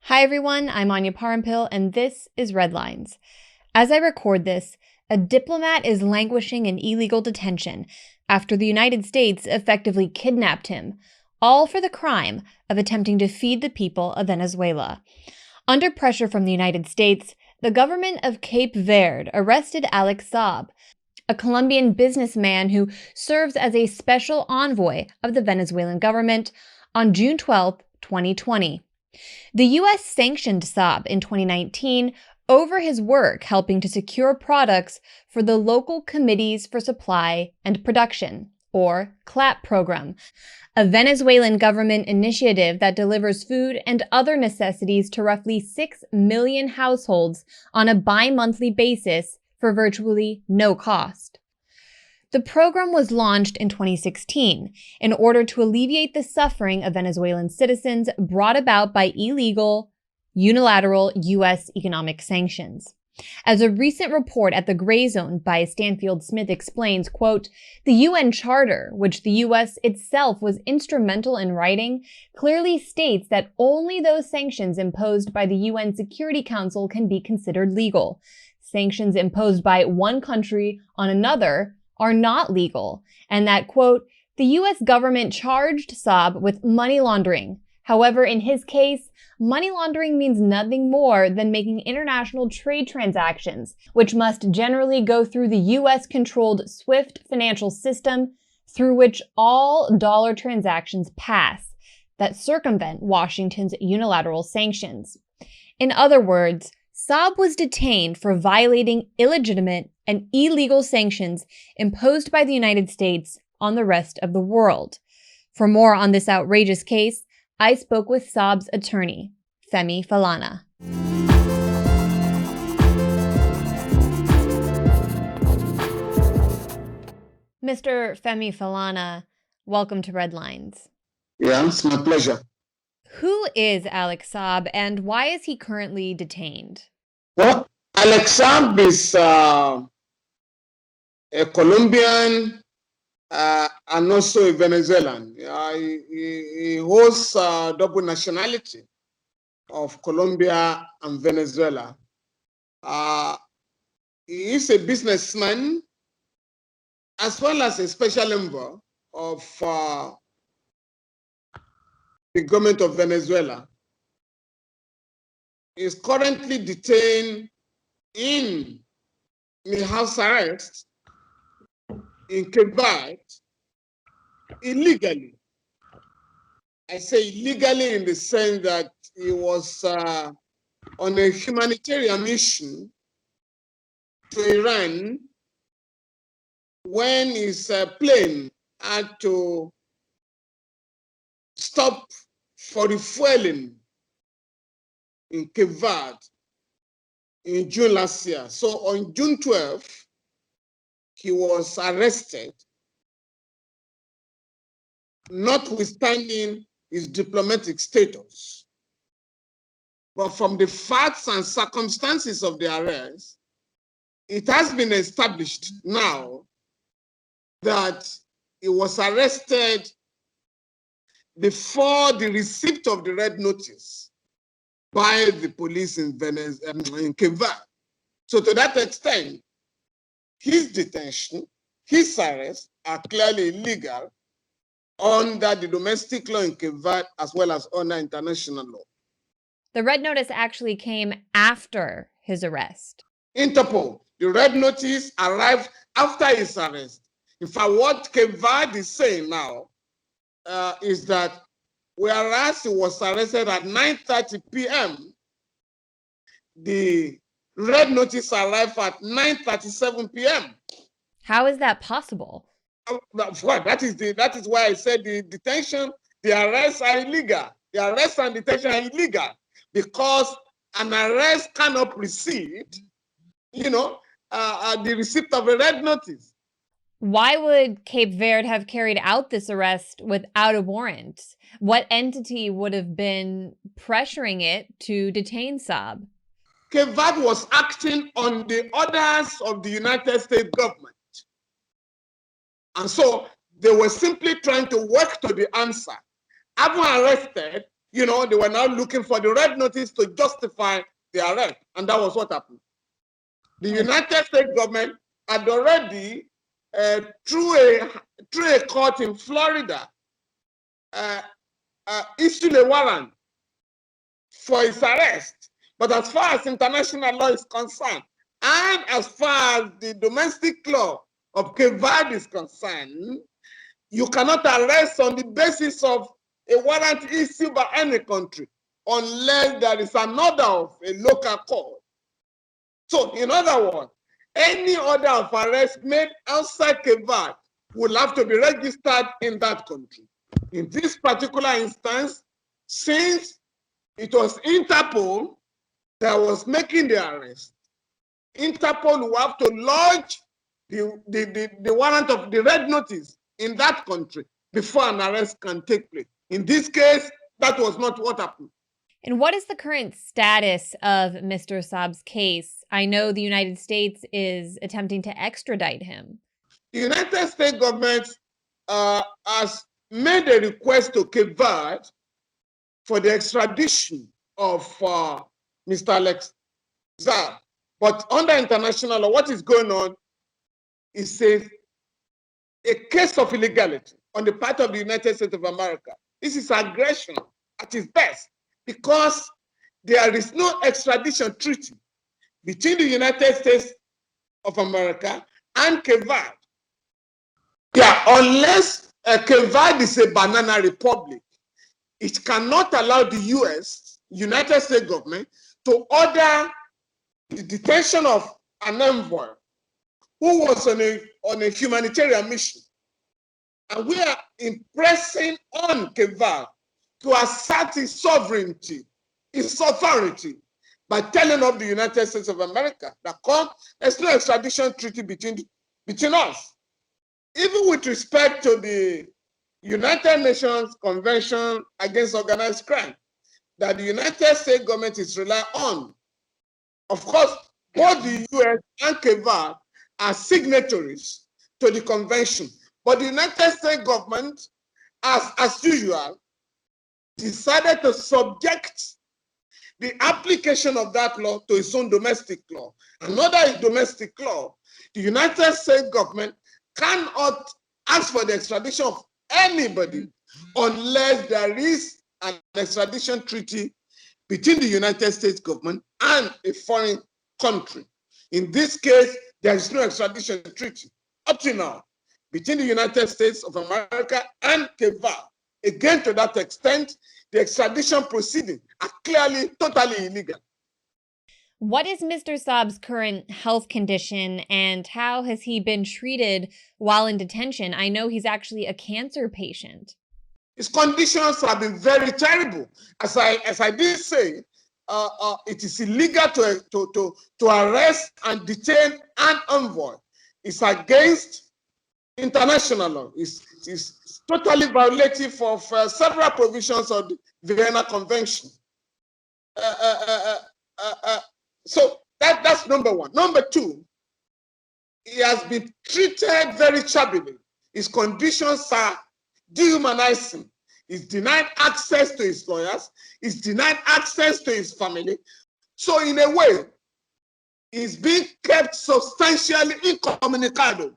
Hi everyone, I'm Anya Parampil, and this is Redlines. As I record this, a diplomat is languishing in illegal detention after the United States effectively kidnapped him, all for the crime of attempting to feed the people of Venezuela. Under pressure from the United States, the government of Cape Verde arrested Alex Saab, a Colombian businessman who serves as a special envoy of the Venezuelan government, on June 12, 2020. The U.S. sanctioned Saab in 2019 over his work helping to secure products for the Local Committees for Supply and Production, or CLAP program, a Venezuelan government initiative that delivers food and other necessities to roughly 6 million households on a bi-monthly basis for virtually no cost. The program was launched in 2016 in order to alleviate the suffering of Venezuelan citizens brought about by illegal, unilateral U.S. economic sanctions. As a recent report at the Grayzone by Stanfield Smith explains, quote, the UN Charter, which the U.S. itself was instrumental in writing, clearly states that only those sanctions imposed by the UN Security Council can be considered legal. Sanctions imposed by one country on another are not legal, and that, quote, the U.S. government charged Saab with money laundering. However, in his case, money laundering means nothing more than making international trade transactions, which must generally go through the U.S.-controlled SWIFT financial system through which all dollar transactions pass, that circumvent Washington's unilateral sanctions. In other words, Saab was detained for violating illegitimate and illegal sanctions imposed by the United States on the rest of the world. For more on this outrageous case, I spoke with Saab's attorney, Femi Falana. Mr. Femi Falana, welcome to Redlines. Yeah, it's my pleasure. Who is Alex Saab and why is he currently detained? Well, Alex Saab is a Colombian and also a Venezuelan. He holds double nationality of Colombia and Venezuela. He is a businessman as well as a special envoy of the government of Venezuela. He is currently detained in house arrest in Cape Verde illegally. I say illegally in the sense that he was on a humanitarian mission to Iran when his plane had to stop for refueling in Cape Verde in June last year. So on June 12th, he was arrested, notwithstanding his diplomatic status. But from the facts and circumstances of the arrest, it has been established now that he was arrested before the receipt of the red notice by the police in Cape Verde. So to that extent, his detention, his arrest are clearly illegal under the domestic law in Cape Verde as well as under international law. The red notice actually came after his arrest. Interpol, the red notice arrived after his arrest. In fact, what Cape Verde is saying now is that whereas he was arrested at 9:30 p.m., the red notice arrived at 9:37 p.m. How is that possible? That is why I said the detention, the arrests are illegal. The arrests and detention are illegal because an arrest cannot precede, the receipt of a red notice. Why would Cape Verde have carried out this arrest without a warrant? What entity would have been pressuring it to detain Saab? Cape Verde was acting on the orders of the United States government. And so they were simply trying to work to the answer. Having arrested, they were now looking for the red notice to justify the arrest. And that was what happened. The United States government had already, through a court in Florida, issued a warrant for his arrest. But as far as international law is concerned, and as far as the domestic law of Cape Verde is concerned, you cannot arrest on the basis of a warrant issued by any country unless there is an order of a local court. So, in other words, any order of arrest made outside Cape Verde will have to be registered in that country. In this particular instance, since it was Interpol that was making the arrest, Interpol will have to lodge the warrant of the red notice in that country before an arrest can take place. In this case, that was not what happened. And what is the current status of Mr. Saab's case? I know the United States is attempting to extradite him. The United States government has made a request to Cape Verde for the extradition of Mr. Alex Saab. But under international law, what is going on is a case of illegality on the part of the United States of America. This is aggression at its best, because there is no extradition treaty between the United States of America and Cape Verde. Yeah, unless Cape Verde is a banana republic, it cannot allow the United States government, to order the detention of an envoy who was on a humanitarian mission. And we are impressing on Cape Verde to assert its sovereignty, its authority, by telling of the United States of America that there's no extradition treaty between us. Even with respect to the United Nations Convention Against Organized Crime that the United States government is relying on. Of course, both the US and Cape Verde are signatories to the convention, but the United States government, as usual, decided to subject the application of that law to its own domestic law. And under domestic law, the United States government cannot ask for the extradition of anybody unless there is an extradition treaty between the United States government and a foreign country. In this case, there is no extradition treaty up to now between the United States of America and Cape Verde. Again, to that extent, the extradition proceedings are clearly totally illegal. What is Mr. Saab's current health condition, and how has he been treated while in detention? I know he's actually a cancer patient. His conditions have been very terrible. As I did say, it is illegal to arrest and detain an envoy. It's against international law. It's totally violative of several provisions of the Vienna Convention. So that's number one. Number two, he has been treated very shabbily. His conditions are dehumanizing. He's denied access to his lawyers. He's denied access to his family. So in a way, he's being kept substantially incommunicado.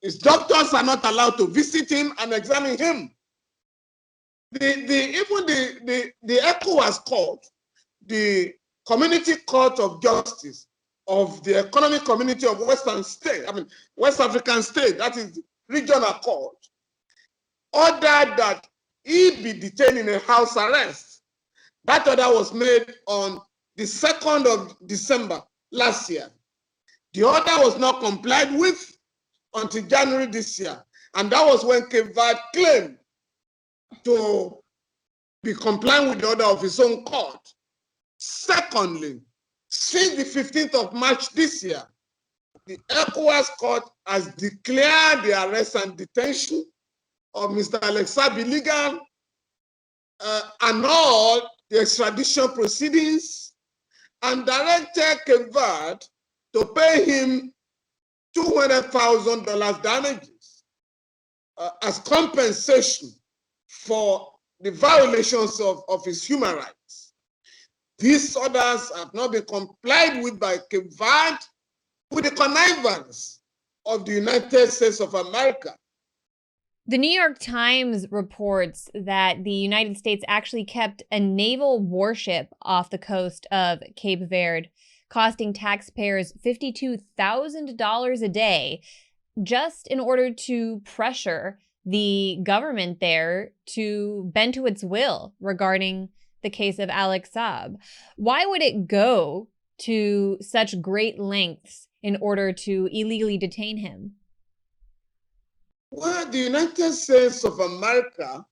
His doctors are not allowed to visit him and examine him. Even the ECOWAS court, the Community Court of Justice of the Economic Community of West African State, that is the regional court, ordered that he be detained in a house arrest. That order was made on the 2nd of December last year. The order was not complied with until January this year. And that was when Cape Verde claimed to be complying with the order of his own court. Secondly, since the 15th of March this year, the ECOWAS court has declared the arrest and detention of Mr. Alex Saab illegal, annulled the extradition proceedings, and directed Cape Verde to pay him $200,000 damages as compensation for the violations of his human rights. These orders have not been complied with by Cape Verde with the connivance of the United States of America. The New York Times reports that the United States actually kept a naval warship off the coast of Cape Verde, costing taxpayers $52,000 a day, just in order to pressure the government there to bend to its will regarding the case of Alex Saab. Why would it go to such great lengths in order to illegally detain him? Well, the United States of America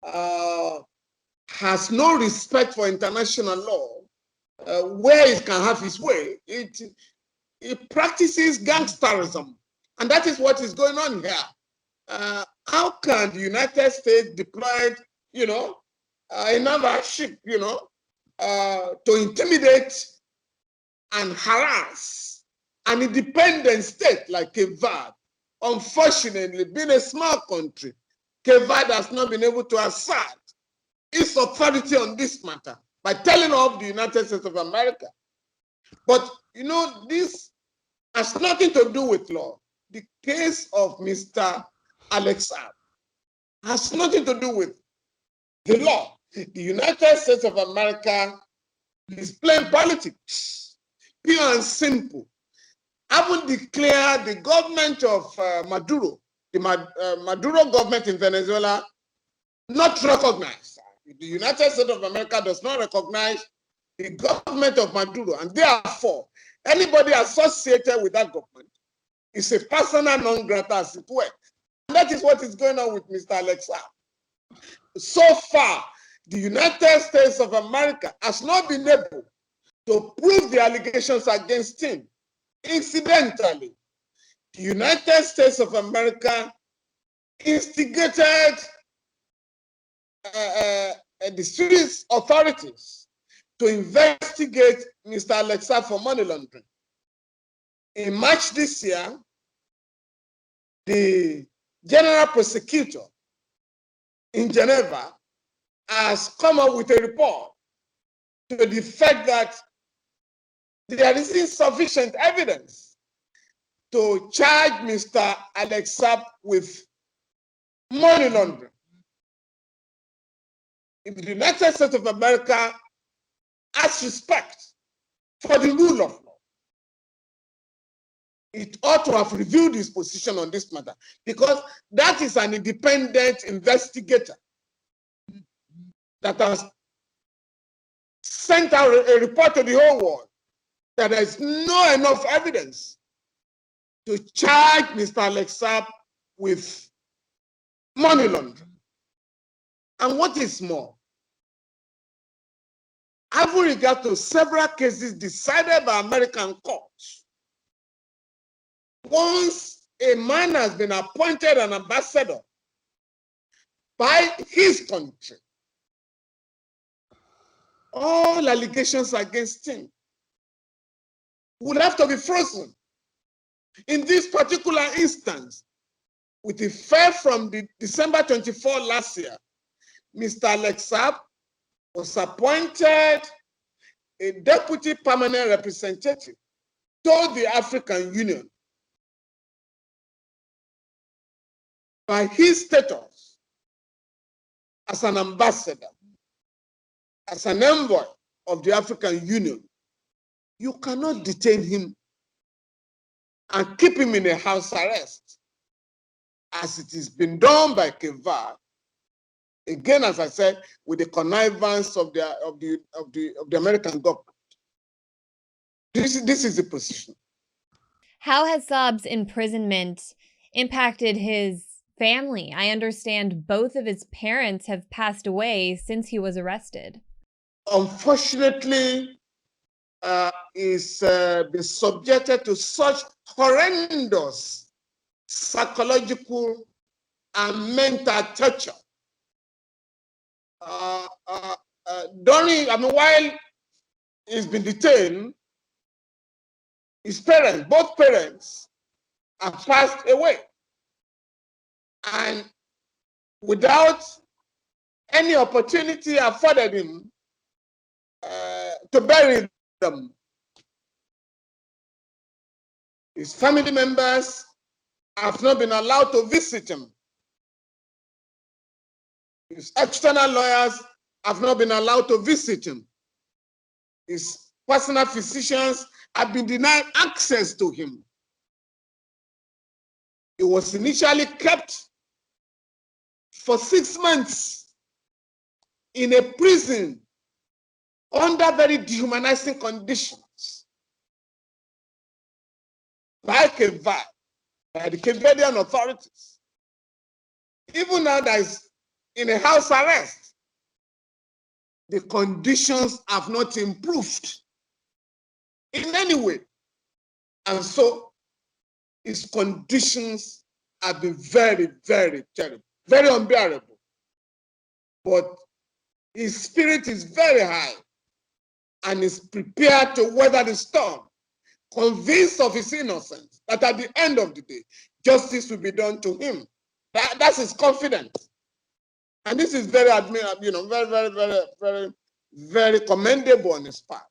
has no respect for international law where it can have its way. It practices gangsterism, and that is what is going on here. How can the United States deploy, a naval ship, to intimidate and harass an independent state like Cape Verde? Unfortunately, being a small country, Cape Verde has not been able to assert its authority on this matter by telling off the United States of America. But, this has nothing to do with law. The case of Mr. Alex Saab has nothing to do with the law. The United States of America is playing politics, pure and simple. Haven't declared the government of Maduro, the Maduro government in Venezuela, not recognized. The United States of America does not recognize the government of Maduro, and therefore, anybody associated with that government is a persona non grata, as it were. And that is what is going on with Mr. Alex Saab. So far, the United States of America has not been able to prove the allegations against him. Incidentally, the United States of America instigated the Swiss authorities to investigate Mr. Alex Saab for money laundering. In March this year, the general prosecutor in Geneva has come up with a report to the effect that there is insufficient evidence to charge Mr. Alex Saab with money laundering. If the United States of America has respect for the rule of law, it ought to have reviewed its position on this matter, because that is an independent investigator that has sent out a report to the whole world that there is no enough evidence to charge Mr. Alex Saab with money laundering. And what is more, having regard to several cases decided by American courts, once a man has been appointed an ambassador by his country, all allegations against him would have to be frozen. In this particular instance, with effect from the December 24 last year, Mr. Alex Saab was appointed a deputy permanent representative to the African Union by his status as an ambassador, as an envoy of the African Union. You cannot detain him and keep him in a house arrest, as it has been done by Cape Verde. Again, as I said, with the connivance of the American government. This is the position. How has Saab's imprisonment impacted his family? I understand both of his parents have passed away since he was arrested. Unfortunately, is been subjected to such horrendous psychological and mental torture. While he's been detained, his parents, both parents, have passed away. And without any opportunity afforded him to bury them. His family members have not been allowed to visit him. His external lawyers have not been allowed to visit him. His personal physicians have been denied access to him. He was initially kept for 6 months in a prison under very dehumanizing conditions by KEVA, by the Verdean authorities. Even now that is in a house arrest, the conditions have not improved in any way. And so his conditions have been very, very terrible, very unbearable. But his spirit is very high and is prepared to weather the storm, convinced of his innocence, that at the end of the day, justice will be done to him. That's his confidence. And this is very admirable, very, very, very, very, very commendable on his part.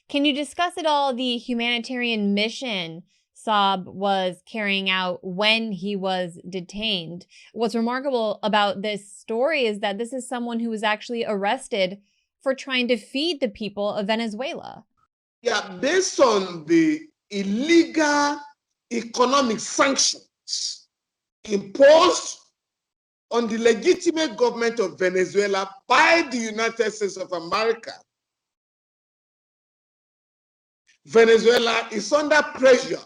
Can you discuss at all the humanitarian mission Saab was carrying out when he was detained? What's remarkable about this story is that this is someone who was actually arrested for trying to feed the people of Venezuela. Yeah, based on the illegal economic sanctions imposed on the legitimate government of Venezuela by the United States of America, Venezuela is under pressure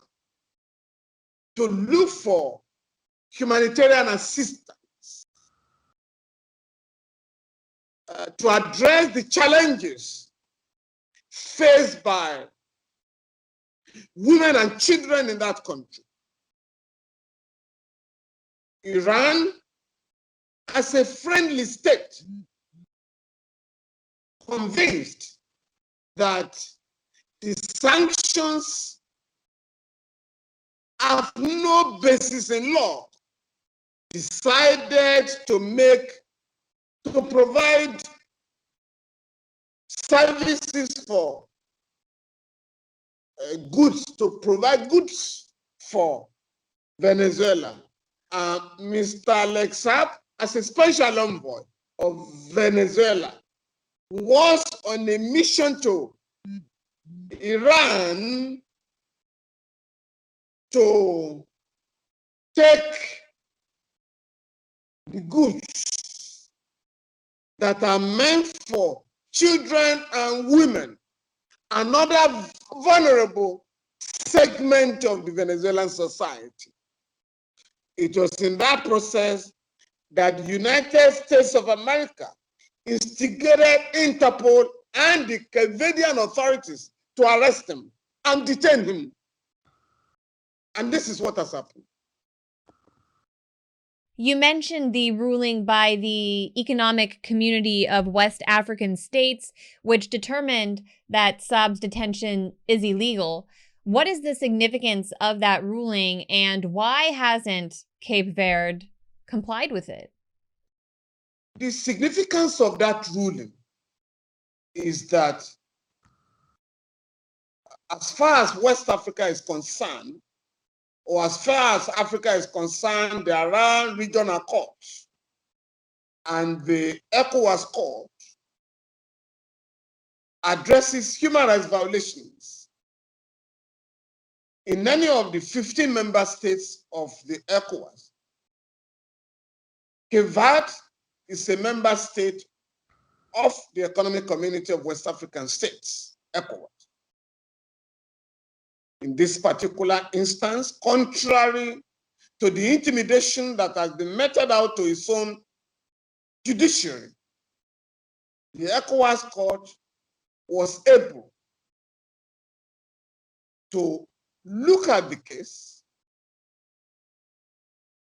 to look for humanitarian assistance to address the challenges faced by women and children in that country. Iran, as a friendly state, convinced that the sanctions have no basis in law, decided to provide services for goods, to provide goods for Venezuela. Mr. Alex Saab, as a special envoy of Venezuela, was on a mission to Iran to take the goods that are meant for children and women, another vulnerable segment of the Venezuelan society. It was in that process that the United States of America instigated Interpol and the Canadian authorities to arrest him and detain him. And this is what has happened. You mentioned the ruling by the Economic Community of West African States, which determined that Saab's detention is illegal. What is the significance of that ruling, and why hasn't Cape Verde complied with it? The significance of that ruling is that as far as West Africa is concerned, or as far as Africa is concerned, there are regional courts, and the ECOWAS court addresses human rights violations in any of the 15 member states of the ECOWAS. Cape Verde is a member state of the Economic Community of West African States, ECOWAS. In this particular instance, contrary to the intimidation that has been meted out to its own judiciary, the ECOWAS court was able to look at the case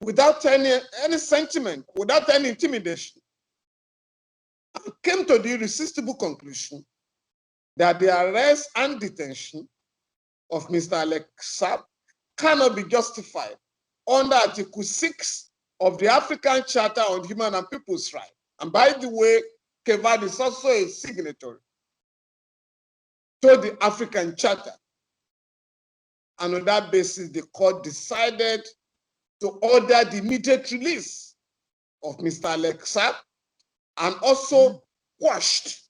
without any sentiment, without any intimidation, and came to the irresistible conclusion that the arrest and detention of Mr. Alex Saab cannot be justified under Article 6 of the African Charter on Human and People's Rights. And by the way, Cape Verde is also a signatory to the African Charter. And on that basis, the court decided to order the immediate release of Mr. Alex Saab and also quashed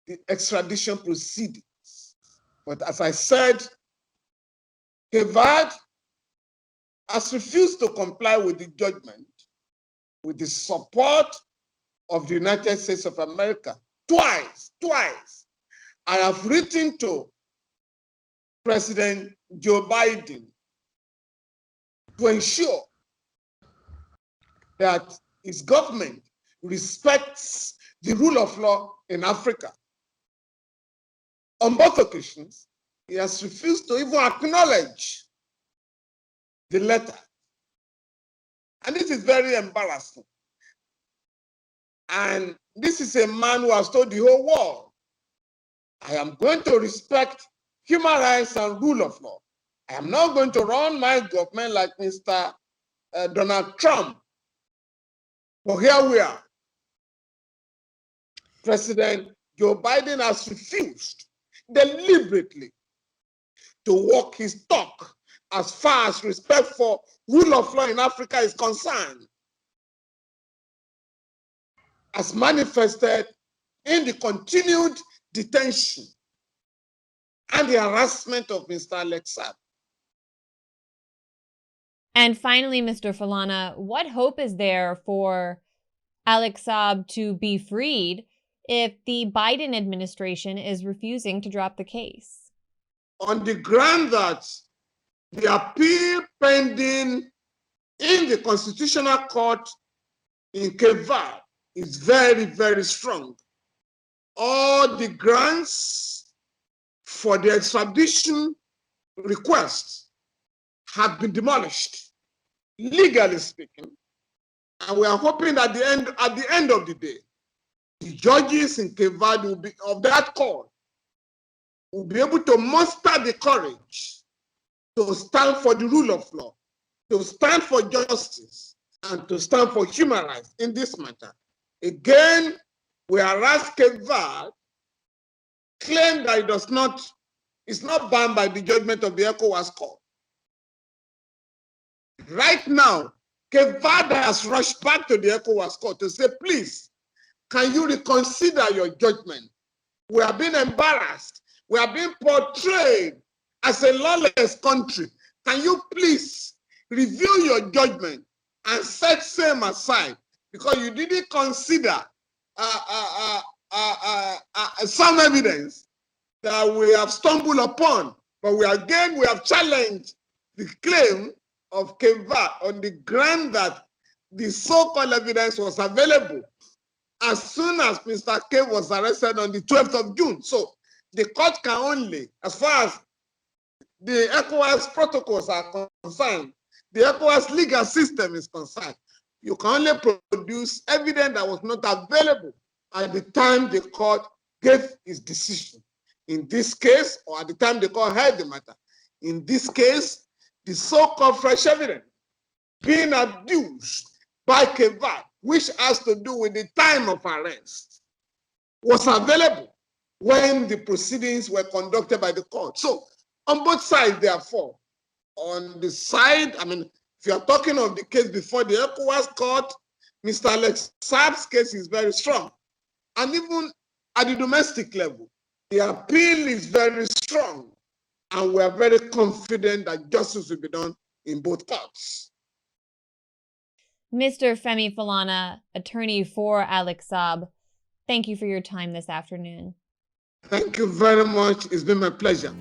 the extradition proceedings. But as I said, Cape Verde has refused to comply with the judgment with the support of the United States of America. Twice. I have written to President Joe Biden to ensure that his government respects the rule of law in Africa. On both occasions, he has refused to even acknowledge the letter. And this is very embarrassing. And this is a man who has told the whole world, I am going to respect human rights and rule of law. I am not going to run my government like Mr. Donald Trump. But here we are. President Joe Biden has refused deliberately to walk his talk as far as respect for rule of law in Africa is concerned, as manifested in the continued detention and the harassment of Mr. Alex Saab. And finally, Mr. Falana, what hope is there for Alex Saab to be freed if the Biden administration is refusing to drop the case? On the ground that the appeal pending in the Constitutional Court in Cape Verde is very, very strong. All the grounds for the extradition request have been demolished, legally speaking. And we are hoping that at the end of the day, the judges in Cape Verde of that court will be able to muster the courage to stand for the rule of law, to stand for justice, and to stand for human rights in this matter. Again, whereas Cape Verde claimed that it's not bound by the judgment of the ECOWAS court. Right now, Cape Verde has rushed back to the ECOWAS court to say, please, can you reconsider your judgment? We are being embarrassed. We are being portrayed as a lawless country. Can you please review your judgment and set same aside? Because you didn't consider some evidence that we have stumbled upon. But we have challenged the claim of Cape Verde on the ground that the so-called evidence was available as soon as Mr. K was arrested on the 12th of June. So the court can only, as far as the ECOWAS protocols are concerned, the ECOWAS legal system is concerned, you can only produce evidence that was not available at the time the court gave its decision. In this case, or at the time the court heard the matter, in this case, the so-called fresh evidence being adduced by Cape Verde, which has to do with the time of arrest, was available when the proceedings were conducted by the court. So on both sides, therefore, on the side, if you are talking of the case before the ECOWAS court, Mr. Alex Saab's case is very strong. And even at the domestic level, the appeal is very strong. And we are very confident that justice will be done in both courts. Mr. Femi Falana, attorney for Alex Saab, thank you for your time this afternoon. Thank you very much. It's been my pleasure.